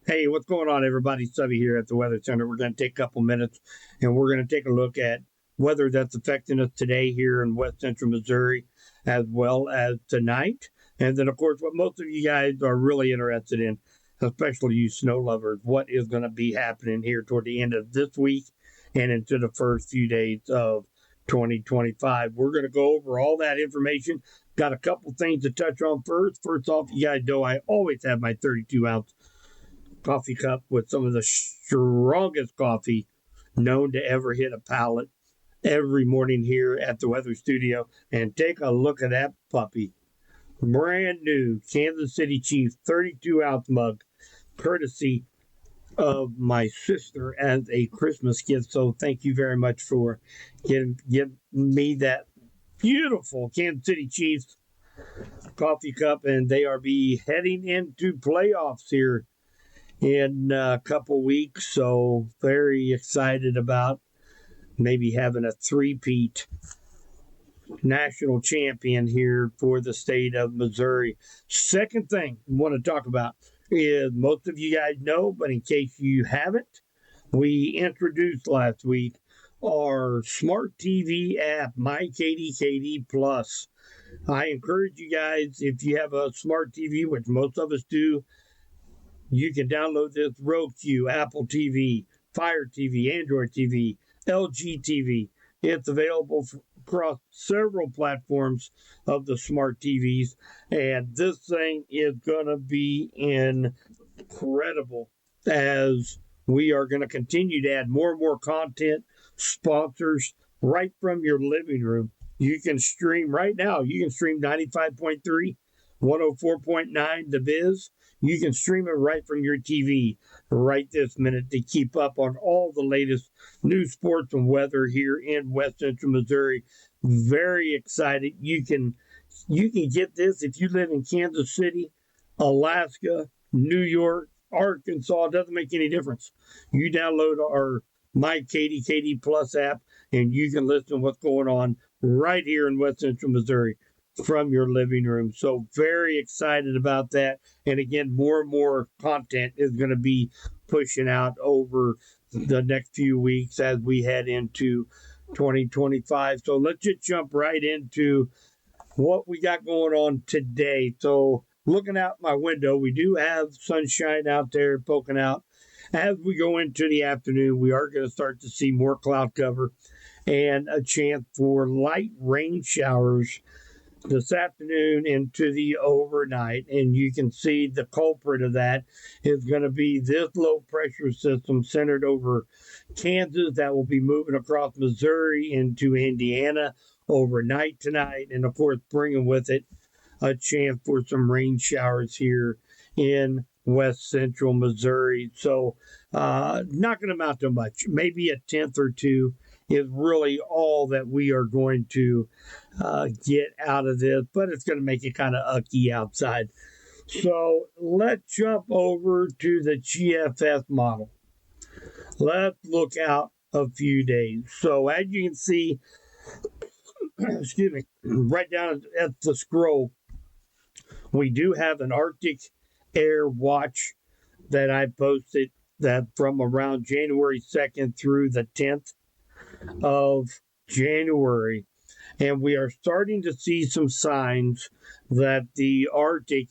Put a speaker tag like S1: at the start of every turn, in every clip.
S1: Hey, what's going on, everybody? Subby here at the Weather Center. We're going to take a couple minutes and we're going to take a look at weather that's affecting us today here in West Central Missouri, as well as tonight. And then, of course, what most of you guys are really interested in, especially you snow lovers, what is going to be happening here toward the end of this week and into the first few days of 2025. We're going to go over all that information. Got a couple things to touch on first. First off, you guys know I always have my 32-ounce coffee cup with some of the strongest coffee known to ever hit a palate every morning here at the Weather Studio. And take a look at that puppy. Brand new Kansas City Chiefs 32-ounce mug, courtesy of my sister as a Christmas gift. So thank you very much for giving me that beautiful Kansas City Chiefs coffee cup. And they are heading into playoffs here in a couple weeks. So very excited about maybe having a three-peat national champion here for the state of Missouri. Second thing I want to talk about is, most of you guys know, but in case you haven't, we introduced last week our smart TV app, MyKDKD Plus. I encourage you guys, if you have a smart TV, which most of us do, you can download this Roku, Apple TV, Fire TV, Android TV, LG TV. It's available across several platforms of the smart TVs. And this thing is going to be incredible as we are going to continue to add more and more content, sponsors right from your living room. You can stream right now. You can stream 95.3, 104.9 The Biz. You can stream it right from your TV right this minute to keep up on all the latest news, sports, and weather here in West Central Missouri. Very excited. You can get this if you live in Kansas City, Alaska, New York, Arkansas. It doesn't make any difference. You download our MyKDKD Plus app and you can listen to what's going on right here in West Central Missouri from your living room. So very excited about that. And again, more and more content is going to be pushing out over the next few weeks as we head into 2025. So let's just jump right into what we got going on today. So looking out my window, we do have sunshine out there poking out. As we go into the afternoon, we are going to start to see more cloud cover and a chance for light rain showers this afternoon into the overnight. And you can see the culprit of that is going to be this low pressure system centered over Kansas that will be moving across Missouri into Indiana overnight tonight. And of course, bringing with it a chance for some rain showers here in West Central Missouri. So not going to amount to much. Maybe a tenth or two is really all that we are going to get out of this, but it's going to make it kind of ucky outside. So let's jump over to the GFS model. Let's look out a few days. So as you can see, excuse me, right down at the scroll, we do have an Arctic Air Watch that I posted that from around January 2nd through the 10th of January. And we are starting to see some signs that the Arctic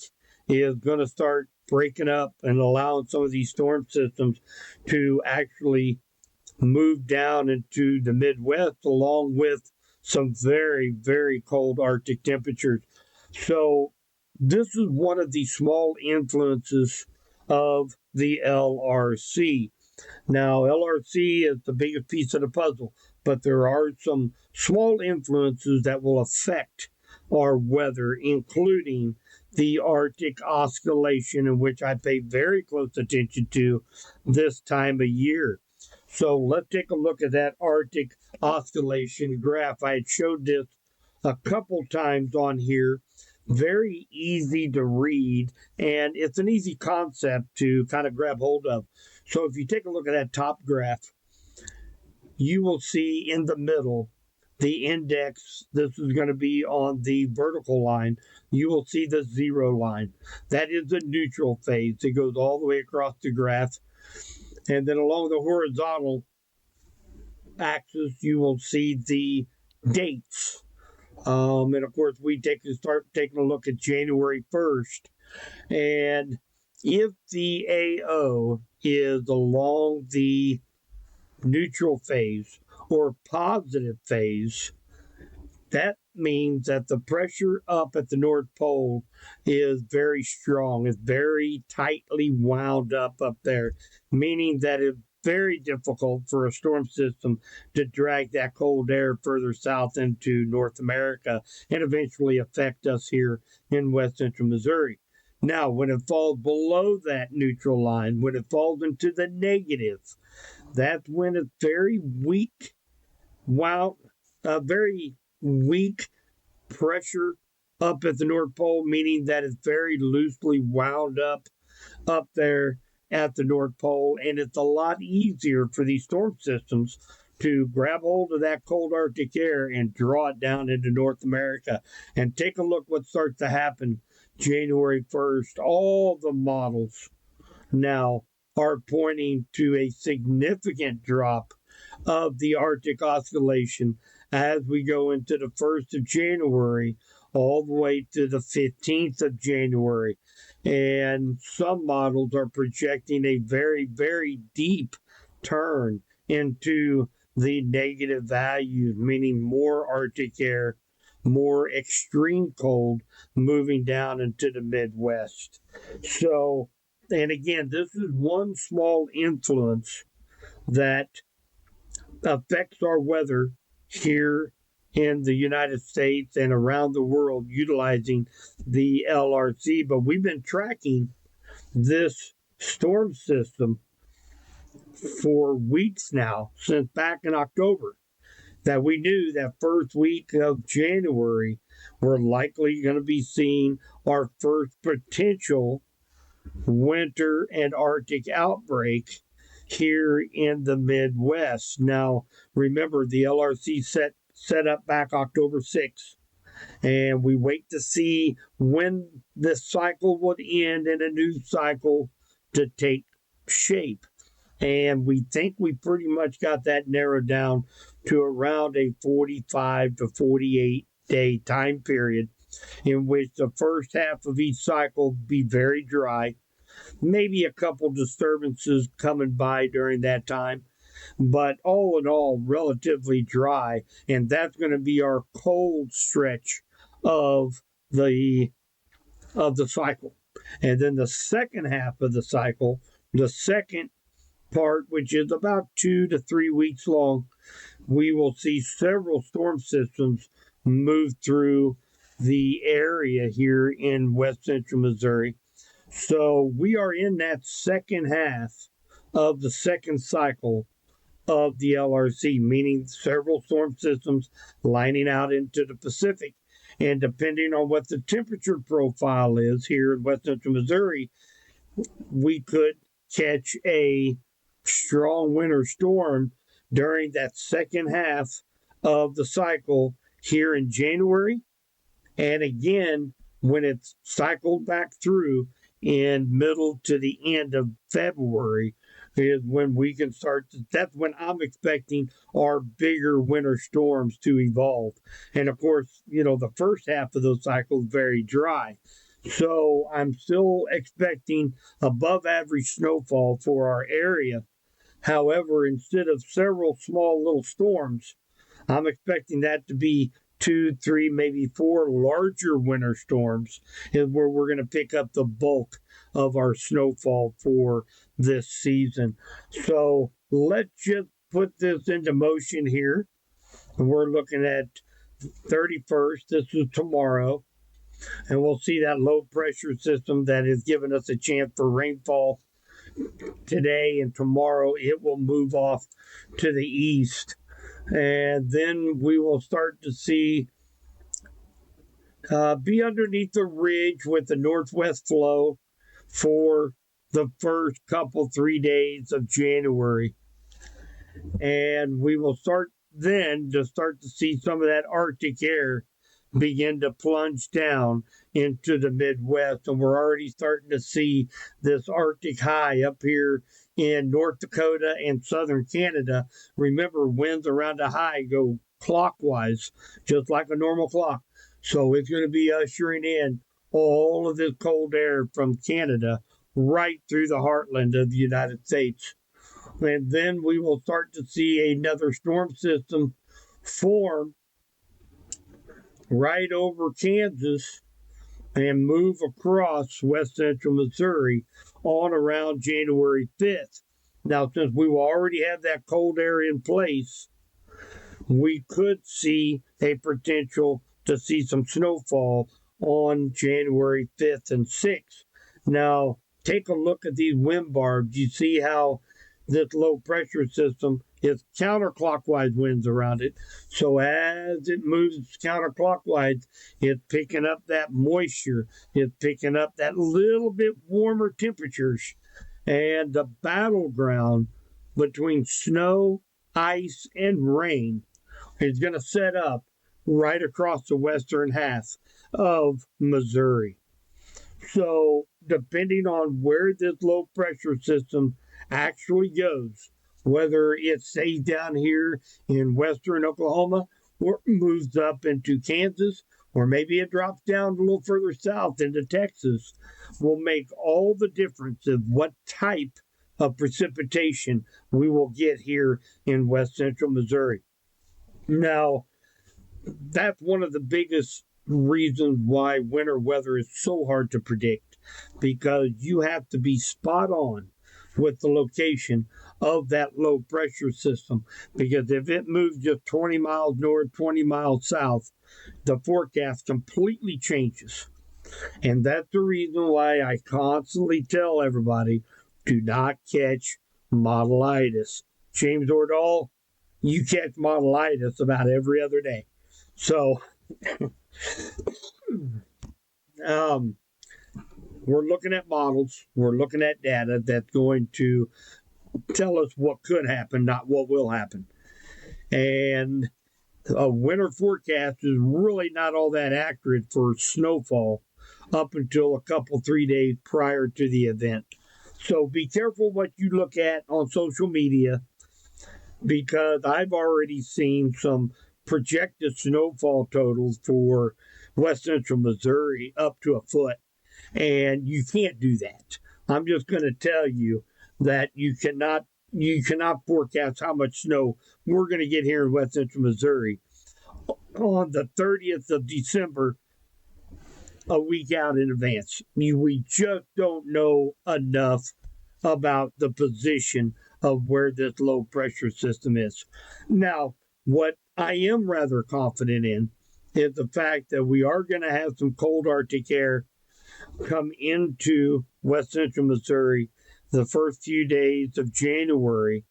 S1: is going to start breaking up and allowing some of these storm systems to actually move down into the Midwest, along with some very, very cold Arctic temperatures. So this is one of the small influences of the LRC. Now, LRC is the biggest piece of the puzzle, but there are some small influences that will affect our weather, including the Arctic oscillation, in which I pay very close attention to this time of year. So let's take a look at that Arctic oscillation graph. I had showed this a couple times on here. Very easy to read, and it's an easy concept to kind of grab hold of. So if you take a look at that top graph, you will see in the middle the index, this is going to be on the vertical line, you will see the 0 line. That is the neutral phase. It goes all the way across the graph. And then along the horizontal axis, you will see the dates. And of course, we start taking a look at January 1st. And if the AO is along the neutral phase or positive phase, that means that the pressure up at the North Pole is very strong. It's very tightly wound up there, meaning that it's very difficult for a storm system to drag that cold air further south into North America and eventually affect us here in West Central Missouri. Now, when it falls below that neutral line, when it falls into the negative, that's when it's very weak, very weak pressure up at the North Pole, meaning that it's very loosely wound up there at the North Pole, and it's a lot easier for these storm systems to grab hold of that cold Arctic air and draw it down into North America. And take a look what starts to happen January 1st. All the models now are pointing to a significant drop of the Arctic oscillation as we go into the 1st of January all the way to the 15th of January. And some models are projecting a very, very deep turn into the negative values, meaning more Arctic air, more extreme cold moving down into the Midwest. So, and again, this is one small influence that affects our weather here in the United States and around the world utilizing the LRC. But we've been tracking this storm system for weeks now, since back in October, that we knew that first week of January, we're likely going to be seeing our first potential winter and Arctic outbreak here in the Midwest. Now, remember, the LRC set up back October 6th, and we wait to see when this cycle would end and a new cycle to take shape. And we think we pretty much got that narrowed down to around a 45 to 48 day time period in which the first half of each cycle be very dry, maybe a couple disturbances coming by during that time, but all in all, relatively dry. And that's going to be our cold stretch of the cycle. And then the second half of the cycle, the second part, which is about 2 to 3 weeks long, we will see several storm systems move through the area here in West Central Missouri. So we are in that second half of the second cycle of the LRC, meaning several storm systems lining out into the Pacific. And depending on what the temperature profile is here in West Central Missouri, we could catch a strong winter storm during that second half of the cycle here in January. And again, when it's cycled back through in middle to the end of February is when we can that's when I'm expecting our bigger winter storms to evolve. And of course, the first half of those cycles very dry. So I'm still expecting above average snowfall for our area. However, instead of several small little storms, I'm expecting that to be 2, 3, maybe 4 larger winter storms is where we're going to pick up the bulk of our snowfall for this season. So let's just put this into motion here. We're looking at 31st. This is tomorrow. And we'll see that low pressure system that has given us a chance for rainfall today and tomorrow. It will move off to the east. And then we will start to see be underneath the ridge with the northwest flow for the first 3 days of January. And we will start then to start to see some of that Arctic air begin to plunge down into the Midwest. And we're already starting to see this Arctic high up here in North Dakota and southern Canada. Remember, winds around the high go clockwise, just like a normal clock. So it's going to be ushering in all of this cold air from Canada right through the heartland of the United States. And then we will start to see another storm system form right over Kansas and move across west central Missouri on around January 5th. Now, since we will already have that cold air in place, we could see a potential to see some snowfall on January 5th and 6th. Now, take a look at these wind barbs. You see how this low pressure system is counterclockwise winds around it. So as it moves counterclockwise, it's picking up that moisture. It's picking up that little bit warmer temperatures. And the battleground between snow, ice, and rain is going to set up right across the western half of Missouri. So, depending on where this low pressure system actually goes, whether it stays down here in western Oklahoma or moves up into Kansas, or maybe it drops down a little further south into Texas, will make all the difference of what type of precipitation we will get here in west central Missouri. Now, that's one of the biggest reasons why winter weather is so hard to predict, because you have to be spot on with the location of that low pressure system. Because if it moves just 20 miles north, 20 miles south, the forecast completely changes. And that's the reason why I constantly tell everybody, do not catch modelitis. James Ordahl, you catch modelitis about every other day. So, we're looking at models, we're looking at data that's going to tell us what could happen, not what will happen. And a winter forecast is really not all that accurate for snowfall up until a couple, 3 days prior to the event. So be careful what you look at on social media, because I've already seen some projected snowfall totals for west central Missouri up to a foot. And you can't do that. I'm just going to tell you that you cannot forecast how much snow we're going to get here in west central Missouri on the 30th of December, a week out in advance. We just don't know enough about the position of where this low pressure system is. Now, what I am rather confident in is the fact that we are going to have some cold Arctic air come into west central Missouri the first few days of January.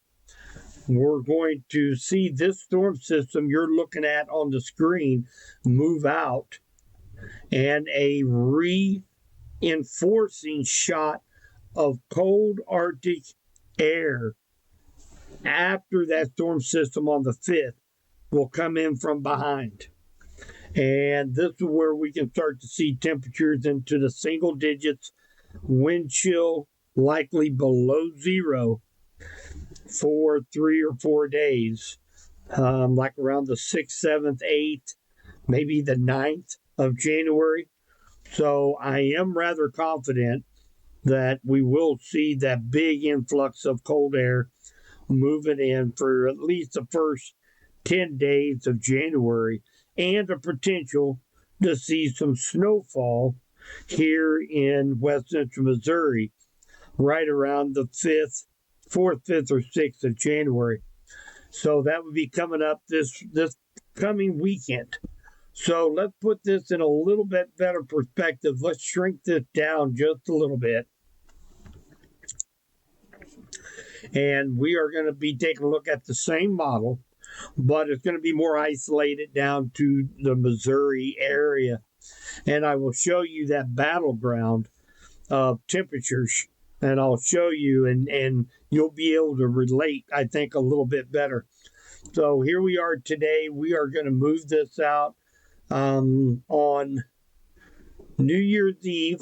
S1: We're going to see this storm system you're looking at on the screen move out, and a reinforcing shot of cold Arctic air after that storm system on the 5th will come in from behind. And this is where we can start to see temperatures into the single digits, wind chill likely below zero for 3 or 4 days, like around the 6th, 7th, 8th, maybe the 9th of January. So I am rather confident that we will see that big influx of cold air moving in for at least the first 10 days of January, and a potential to see some snowfall here in west central Missouri right around the 4th, 5th, or 6th of January. So that would be coming up this coming weekend. So let's put this in a little bit better perspective. Let's shrink this down just a little bit. And we are going to be taking a look at the same model, but it's going to be more isolated down to the Missouri area. And I will show you that battleground of temperatures, and I'll show you, and you'll be able to relate, I think, a little bit better. So here we are today. We are going to move this out on New Year's Eve.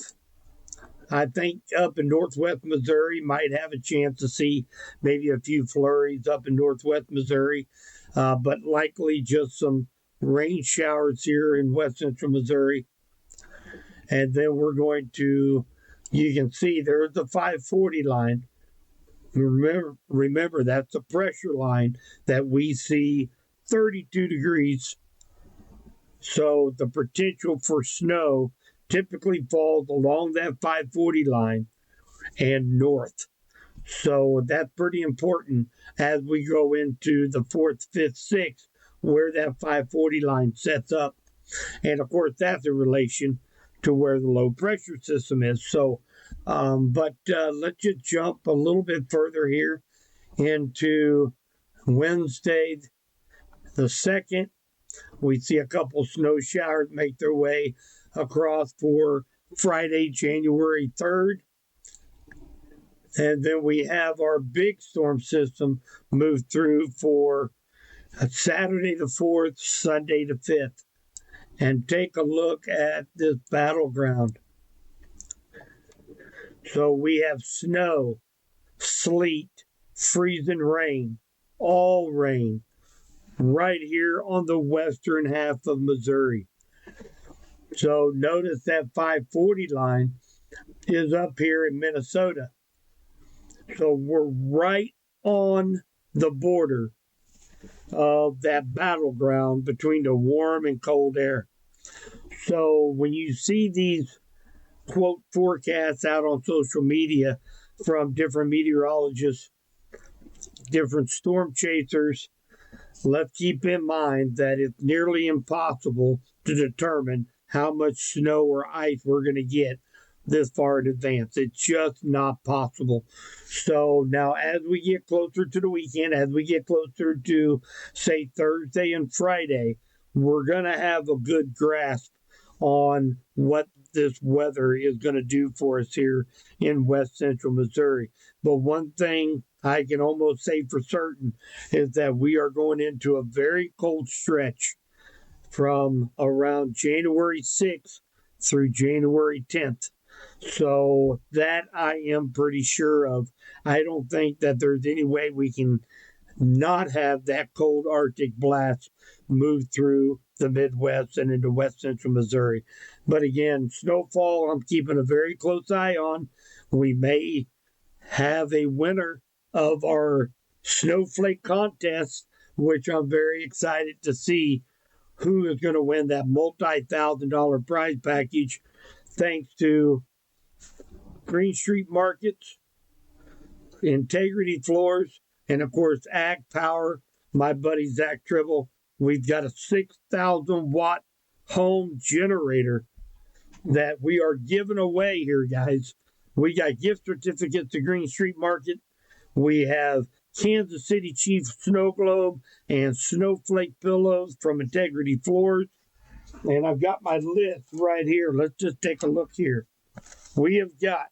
S1: I think up in northwest Missouri might have a chance to see maybe a few flurries up in northwest Missouri, but likely just some rain showers here in west central Missouri. And then we're going to, you can see there's the 540 line. Remember that's the pressure line that we see 32 degrees. So the potential for snow typically falls along that 540 line and north. So that's pretty important as we go into the 4th, 5th, 6th, where that 540 line sets up. And of course, that's in relation to where the low pressure system is. So, let's just jump a little bit further here into Wednesday, the 2nd. We see a couple snow showers make their way across for Friday, January 3rd. And then we have our big storm system move through for Saturday the 4th, Sunday the 5th. And take a look at this battleground. So we have snow, sleet, freezing rain, all rain, right here on the western half of Missouri. So notice that 540 line is up here in Minnesota. So we're right on the border of that battleground between the warm and cold air. So when you see these quote forecasts out on social media from different meteorologists, different storm chasers, let's keep in mind that it's nearly impossible to determine how much snow or ice we're going to get this far in advance. It's just not possible. So now as we get closer to the weekend, as we get closer to, say, Thursday and Friday, we're going to have a good grasp on what this weather is going to do for us here in west central Missouri. But one thing I can almost say for certain is that we are going into a very cold stretch from around January 6th through January 10th. So that I am pretty sure of. I don't think that there's any way we can not have that cold Arctic blast move through the Midwest and into west central Missouri. But again, snowfall, I'm keeping a very close eye on. We may have a winner of our snowflake contest, which I'm very excited to see who is going to win that multi-$1,000 prize package, thanks to Green Street Markets, Integrity Floors, and of course, Ag Power, my buddy Zach Tribble. We've got a 6,000 watt home generator that we are giving away here, guys. We got gift certificates to Green Street Market. We have Kansas City Chief Snow Globe and Snowflake Pillows from Integrity Floors. And I've got my list right here. Let's just take a look here. We have got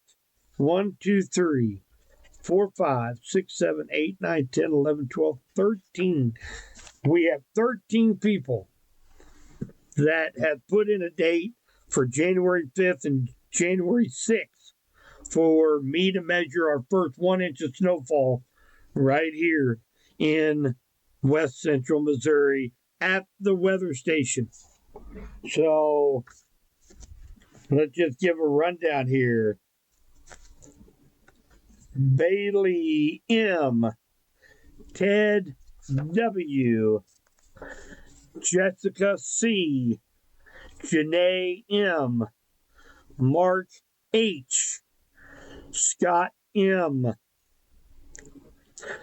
S1: 1, 2, 3, 4, 5, 6, 7, 8, 9, 10, 11, 12, 13. We have 13 people that have put in a date for January 5th and January 6th for me to measure our first 1 inch of snowfall right here in west central Missouri at the weather station. So let's just give a rundown here. Bailey M, Ted W, Jessica C, Janae M, Mark H, Scott M,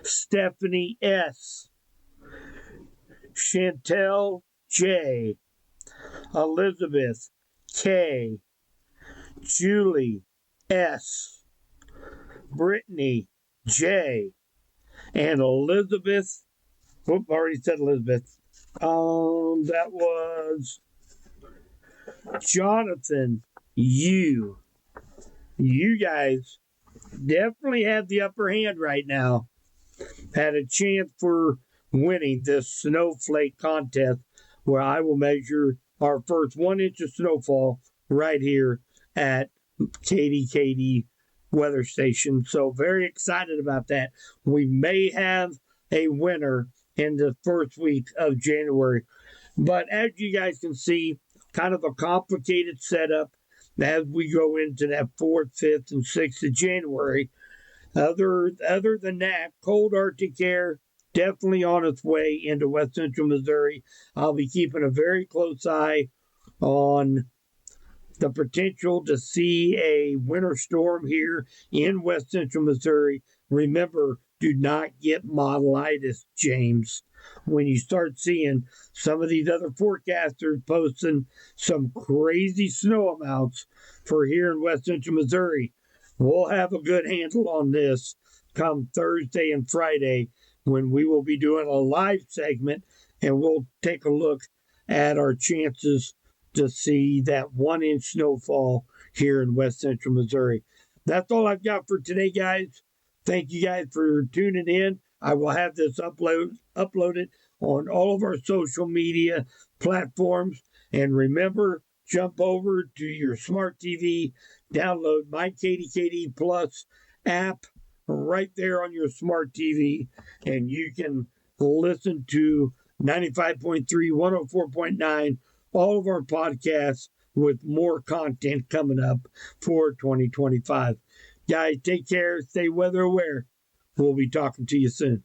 S1: Stephanie S, Chantel J, Elizabeth K, Julie S, Brittany J, and Elizabeth. Whoop, already said Elizabeth. That was Jonathan U. You guys definitely have the upper hand right now. Had a chance for winning this snowflake contest where I will measure our first 1 inch of snowfall right here at KDKD weather station. So very excited about that. We may have a winner in the first week of January. But as you guys can see, kind of a complicated setup as we go into that 4th, 5th, and 6th of January. Other than that, cold Arctic air definitely on its way into west central Missouri. I'll be keeping a very close eye on the potential to see a winter storm here in west central Missouri. Remember, do not get modelitis, James. When you start seeing some of these other forecasters posting some crazy snow amounts for here in west central Missouri, we'll have a good handle on this come Thursday and Friday when we will be doing a live segment and we'll take a look at our chances to see that 1 inch snowfall here in west central Missouri. That's all I've got for today, guys. Thank you guys for tuning in. I will have this uploaded on all of our social media platforms. And remember, jump over to your smart TV, download my KDKD Plus app right there on your smart TV, and you can listen to 95.3, 104.9, all of our podcasts with more content coming up for 2025. Guys, take care, stay weather aware. We'll be talking to you soon.